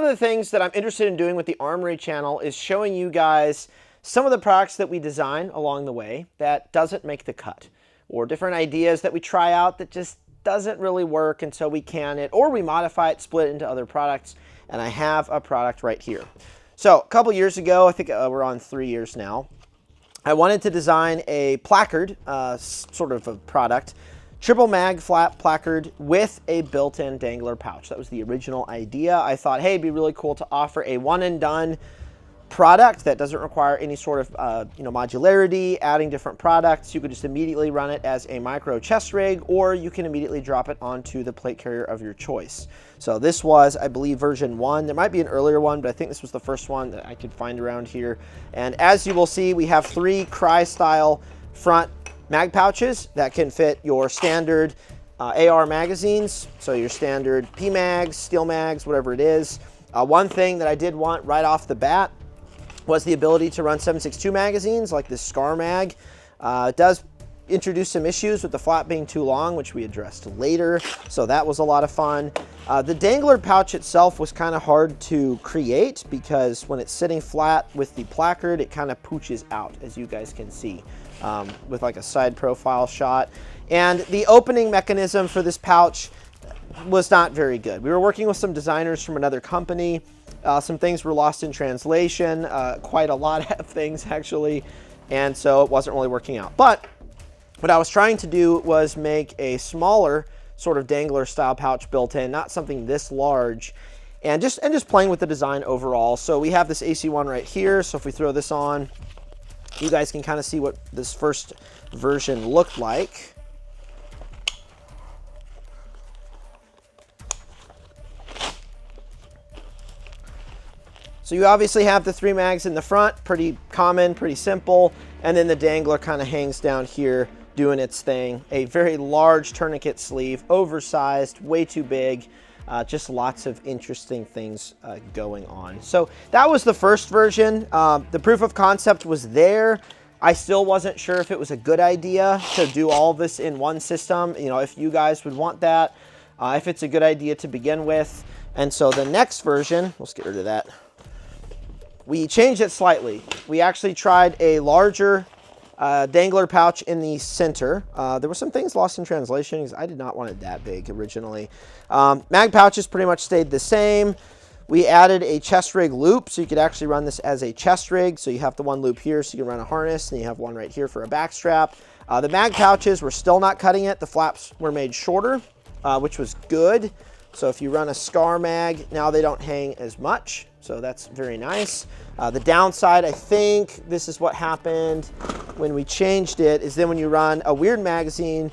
of the things that I'm interested in doing with the Armory channel is showing you guys some of the products that we design along the way that doesn't make the cut, or different ideas that we try out that just doesn't really work, and so we can it, or we modify it, split it into other products, and I have a product right here. So a couple years ago, I think we're on 3 years now, I wanted to design a placard, sort of a product, triple mag flat placard with a built-in dangler pouch. That was the original idea. I thought, hey, it'd be really cool to offer a one and done product that doesn't require any sort of modularity, adding different products. You could just immediately run it as a micro chest rig, or you can immediately drop it onto the plate carrier of your choice. So this was, I believe, version 1. There might be an earlier one, but I think this was the first one that I could find around here. And as you will see, we have 3 Crye style front mag pouches that can fit your standard AR magazines, so your standard P-mags, steel mags, whatever it is. One thing that I did want right off the bat was the ability to run 7.62 magazines like this Scar mag. It does introduce some issues with the flap being too long, which we addressed later, so that was a lot of fun. The dangler pouch itself was kind of hard to create because when it's sitting flat with the placard, it kind of pooches out, as you guys can see, with like a side profile shot. And the opening mechanism for this pouch was not very good. We were working with some designers from another company. Some things were lost in translation, quite a lot of things actually, and so it wasn't really working out. But what I was trying to do was make a smaller sort of dangler style pouch built in, not something this large, and just playing with the design overall. So we have this AC1 right here, so if we throw this on, you guys can kind of see what this first version looked like. So you obviously have the 3 mags in the front, pretty common, pretty simple, and then the dangler kind of hangs down here doing its thing. A very large tourniquet sleeve, oversized, way too big, just lots of interesting things going on. So that was the first version. The proof of concept was there. I still wasn't sure if it was a good idea to do all this in one system, if you guys would want that, if it's a good idea to begin with. And so the next version, let's get rid of that. We changed it slightly. We actually tried a larger dangler pouch in the center. There were some things lost in translation because I did not want it that big originally. Mag pouches pretty much stayed the same. We added a chest rig loop, so you could actually run this as a chest rig. So you have the one loop here so you can run a harness, and you have one right here for a back strap. The mag pouches were still not cutting it. The flaps were made shorter, which was good. So if you run a Scar mag, now they don't hang as much. So that's very nice. The downside, I think this is what happened when we changed it, is then when you run a weird magazine,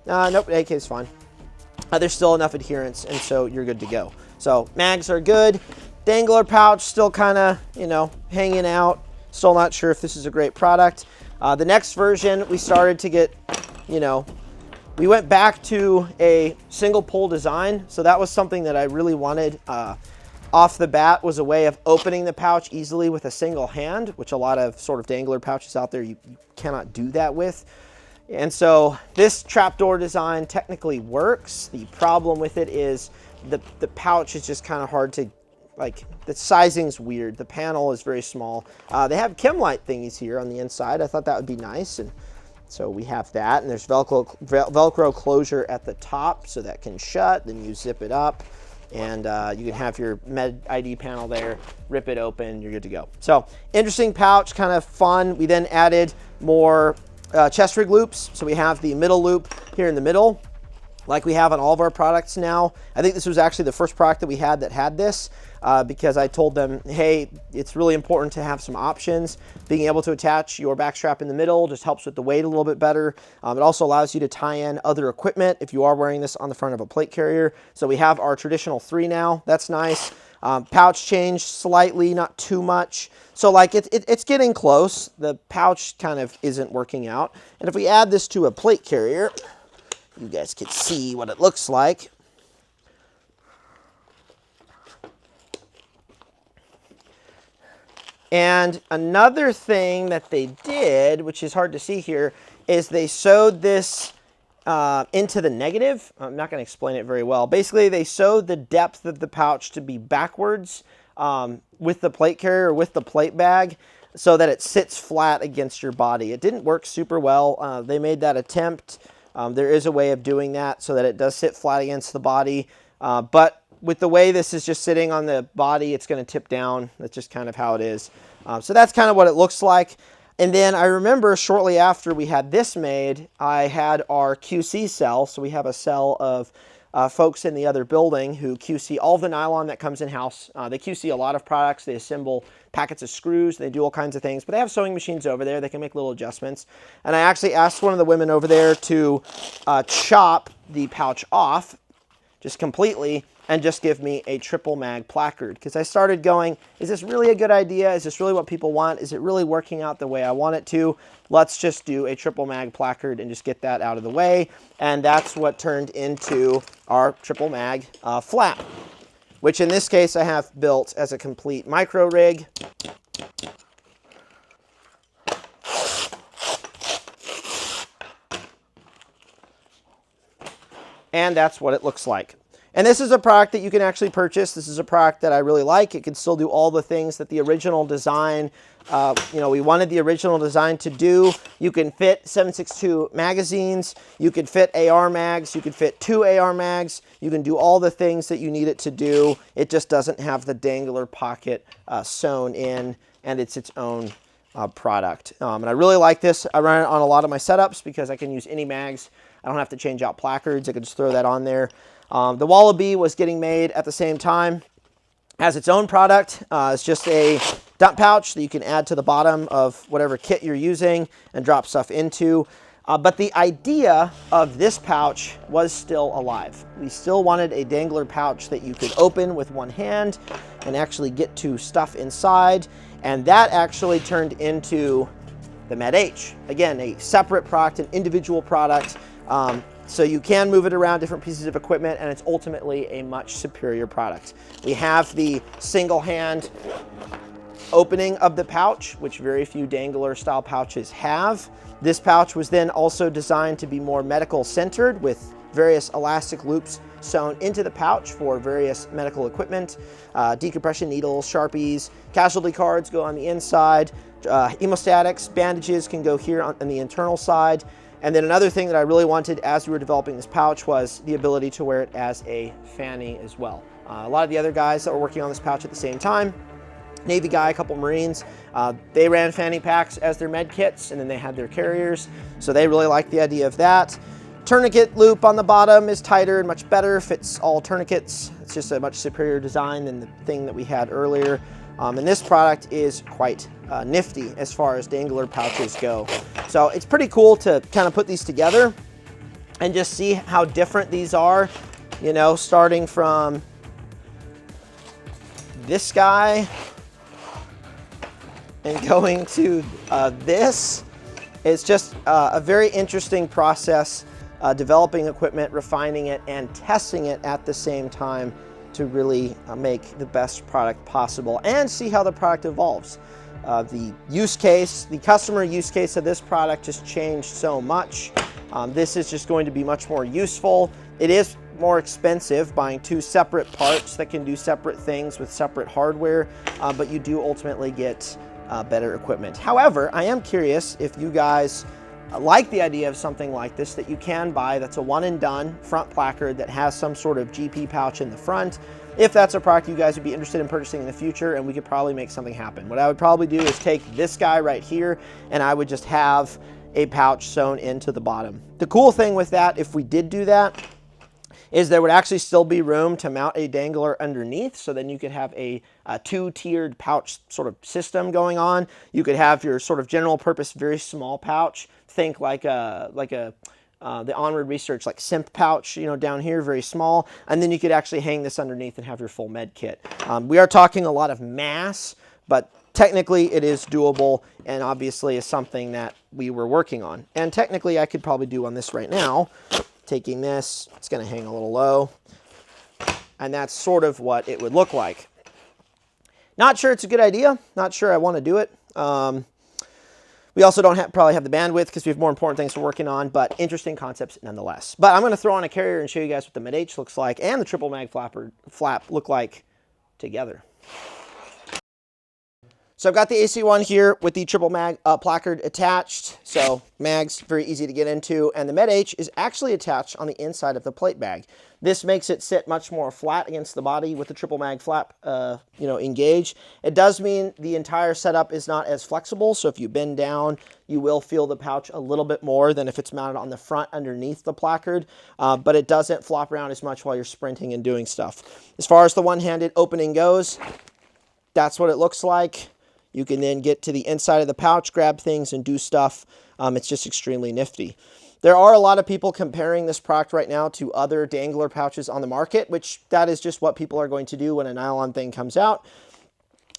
nope, AK is fine. There's still enough adherence, and so you're good to go. So mags are good. Dangler pouch still kind of, hanging out. Still not sure if this is a great product. The next version, we started to get, we went back to a single pull design. So that was something that I really wanted. Off the bat was a way of opening the pouch easily with a single hand, which a lot of sort of dangler pouches out there, you cannot do that with. And so this trapdoor design technically works. The problem with it is the pouch is just kind of hard to, the sizing's weird. The panel is very small. They have Chemlite thingies here on the inside. I thought that would be nice. And so we have that, and there's Velcro closure at the top so that can shut, then you zip it up. And you can have your Med ID panel there, rip it open, you're good to go. So interesting pouch, kind of fun. We then added more chest rig loops. So we have the middle loop here in the middle, like we have on all of our products now. I think this was actually the first product that we had that had this, because I told them, hey, it's really important to have some options. Being able to attach your back strap in the middle just helps with the weight a little bit better. It also allows you to tie in other equipment if you are wearing this on the front of a plate carrier. So we have our traditional 3 now. That's nice. Pouch changed slightly, not too much. So it's getting close. The pouch kind of isn't working out. And if we add this to a plate carrier, you guys can see what it looks like. And another thing that they did, which is hard to see here, is they sewed this into the negative. I'm not going to explain it very well. Basically, they sewed the depth of the pouch to be backwards with the plate carrier or with the plate bag so that it sits flat against your body. It didn't work super well. They made that attempt. There is a way of doing that so that it does sit flat against the body. But with the way this is just sitting on the body, it's going to tip down. That's just kind of how it is. So that's kind of what it looks like. And then I remember shortly after we had this made, I had our QC cell. So we have a cell of folks in the other building who QC all the nylon that comes in-house. They QC a lot of products. They assemble packets of screws. They do all kinds of things. But they have sewing machines over there. They can make little adjustments. And I actually asked one of the women over there to chop the pouch off just completely and just give me a triple mag placard, because I started going, is this really a good idea? Is this really what people want? Is it really working out the way I want it to? Let's just do a triple mag placard and just get that out of the way. And that's what turned into our triple mag flap, which in this case I have built as a complete micro rig. And that's what it looks like. And this is a product that you can actually purchase. This is a product that I really like. It can still do all the things that the original design, we wanted the original design to do. You can fit 7.62 magazines. You can fit AR mags. You can fit 2 AR mags. You can do all the things that you need it to do. It just doesn't have the dangler pocket sewn in, and it's its own product. And I really like this. I run it on a lot of my setups because I can use any mags. I don't have to change out placards. I can just throw that on there. The Wallaby was getting made at the same time as its own product. It's just a dump pouch that you can add to the bottom of whatever kit you're using and drop stuff into. But the idea of this pouch was still alive. We still wanted a dangler pouch that you could open with one hand and actually get to stuff inside. And that actually turned into the Med-H. Again, a separate product, an individual product. So you can move it around different pieces of equipment, and it's ultimately a much superior product. We have the single hand opening of the pouch, which very few dangler style pouches have. This pouch was then also designed to be more medical centered, with various elastic loops sewn into the pouch for various medical equipment. Decompression needles, Sharpies, casualty cards go on the inside. Hemostatics, bandages can go here on the internal side. And then another thing that I really wanted as we were developing this pouch was the ability to wear it as a fanny as well. A lot of the other guys that were working on this pouch at the same time, Navy guy, a couple Marines, they ran fanny packs as their med kits, and then they had their carriers. So they really liked the idea of that. Tourniquet loop on the bottom is tighter and much better, fits all tourniquets. It's just a much superior design than the thing that we had earlier. And this product is quite nifty as far as dangler pouches go. So it's pretty cool to kind of put these together and just see how different these are, you know, starting from this guy and going to this. It's just a very interesting process, developing equipment, refining it, and testing it at the same time to really make the best product possible and see how the product evolves. The use case, the customer use case of this product just changed so much. This is just going to be much more useful. It is more expensive buying 2 separate parts that can do separate things with separate hardware, but you do ultimately get better equipment. However, I am curious if you guys like the idea of something like this that you can buy that's a one and done front placard that has some sort of GP pouch in the front. If that's a product you guys would be interested in purchasing in the future, and we could probably make something happen. What I would probably do is take this guy right here and I would just have a pouch sewn into the bottom. The cool thing with that, if we did do that, is there would actually still be room to mount a dangler underneath, so then you could have a 2-tiered pouch sort of system going on. You could have your sort of general purpose, very small pouch. Think like the Onward Research like SIMP pouch, you know, down here, very small. And then you could actually hang this underneath and have your full med kit. We are talking a lot of mass, but technically it is doable, and obviously is something that we were working on. And technically I could probably do on this right now. Taking this, it's going to hang a little low, and that's sort of what it would look like. Not sure it's a good idea. Not sure I want to do it. We also don't probably have the bandwidth because we have more important things we're working on, but interesting concepts nonetheless. But I'm going to throw on a carrier and show you guys what the Mid-H looks like and the triple mag flap look like together. So I've got the AC1 here with the triple mag placard attached. So mags, very easy to get into. And the Mid-H is actually attached on the inside of the plate bag. This makes it sit much more flat against the body with the triple mag flap, engaged. It does mean the entire setup is not as flexible. So if you bend down, you will feel the pouch a little bit more than if it's mounted on the front underneath the placard. But it doesn't flop around as much while you're sprinting and doing stuff. As far as the one-handed opening goes, that's what it looks like. You can then get to the inside of the pouch, grab things, and do stuff. It's just extremely nifty. There are a lot of people comparing this product right now to other dangler pouches on the market, which that is just what people are going to do when a nylon thing comes out.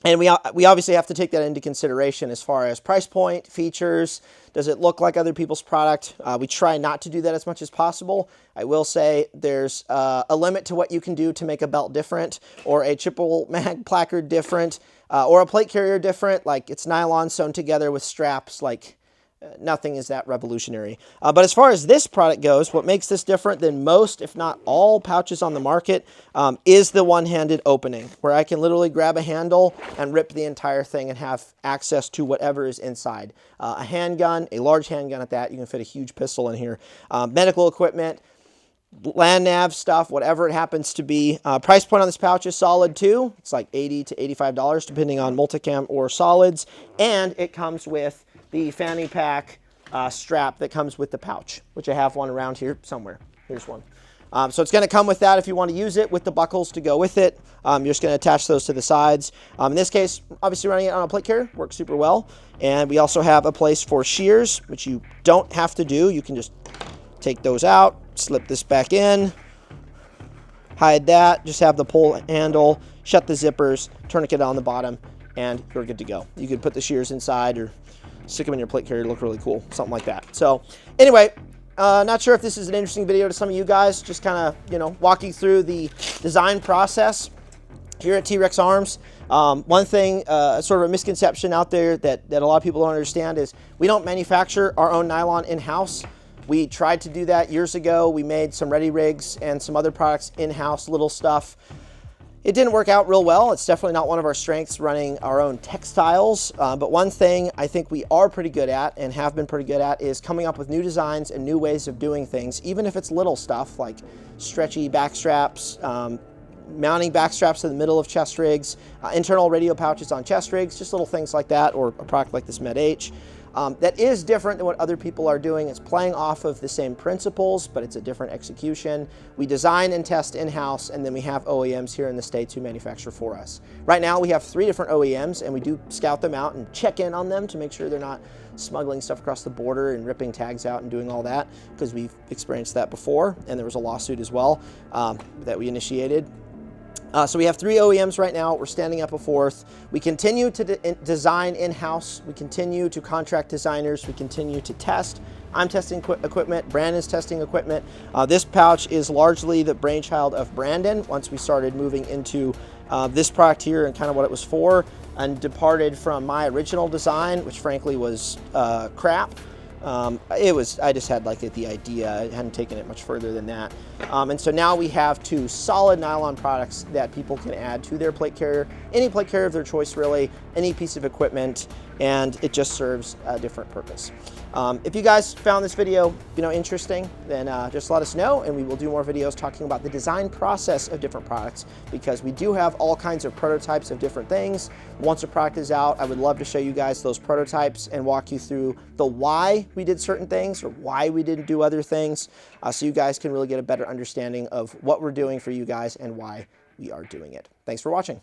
And we obviously have to take that into consideration as far as price point, features. Does it look like other people's product? We try not to do that as much as possible. I will say there's a limit to what you can do to make a belt different or a triple mag placard different or a plate carrier different. Like it's nylon sewn together with straps. Like nothing is that revolutionary. But as far as this product goes, what makes this different than most, if not all, pouches on the market is the one-handed opening, where I can literally grab a handle and rip the entire thing and have access to whatever is inside. A handgun, a large handgun at that. You can fit a huge pistol in here. Medical equipment, land nav stuff, whatever it happens to be. Price point on this pouch is solid too. It's like $80 to $85 depending on multicam or solids. And it comes with the fanny pack strap that comes with the pouch, which I have one around here somewhere. Here's one. So it's going to come with that if you want to use it with the buckles to go with it. You're just going to attach those to the sides. In this case, obviously running it on a plate carrier works super well. And we also have a place for shears, which you don't have to do. You can just take those out, slip this back in, hide that, just have the pull handle, shut the zippers, tourniquet on the bottom, and you're good to go. You could put the shears inside or stick them in your plate carrier, look really cool, something like that. So anyway, not sure if this is an interesting video to some of you guys, just kind of, walking through the design process here at T-Rex Arms. One thing, sort of a misconception out there that a lot of people don't understand is we don't manufacture our own nylon in-house. We tried to do that years ago. We made some ready rigs and some other products in-house, little stuff. It didn't work out real well. It's definitely not one of our strengths, running our own textiles. But one thing I think we are pretty good at and have been pretty good at is coming up with new designs and new ways of doing things, even if it's little stuff like stretchy back straps, mounting back straps in the middle of chest rigs, internal radio pouches on chest rigs, just little things like that, or a product like this Mid-H. That is different than what other people are doing. It's playing off of the same principles, but it's a different execution. We design and test in-house, and then we have OEMs here in the States who manufacture for us. Right now, we have 3 different OEMs, and we do scout them out and check in on them to make sure they're not smuggling stuff across the border and ripping tags out and doing all that, because we've experienced that before, and there was a lawsuit as well that we initiated. So we have 3 OEMs right now. We're standing up a 4th. We continue to design in-house. We continue to contract designers. We continue to test. I'm testing equipment. Brandon's testing equipment. This pouch is largely the brainchild of Brandon once we started moving into this product here and kind of what it was for, and departed from my original design, which frankly was crap. I just had like the idea. I hadn't taken it much further than that. And so now we have 2 solid nylon products that people can add to their plate carrier, any plate carrier of their choice really, any piece of equipment, and it just serves a different purpose. If you guys found this video, interesting, then just let us know, and we will do more videos talking about the design process of different products, because we do have all kinds of prototypes of different things. Once a product is out, I would love to show you guys those prototypes and walk you through the why we did certain things or why we didn't do other things, so you guys can really get a better understanding of what we're doing for you guys and why we are doing it. Thanks for watching.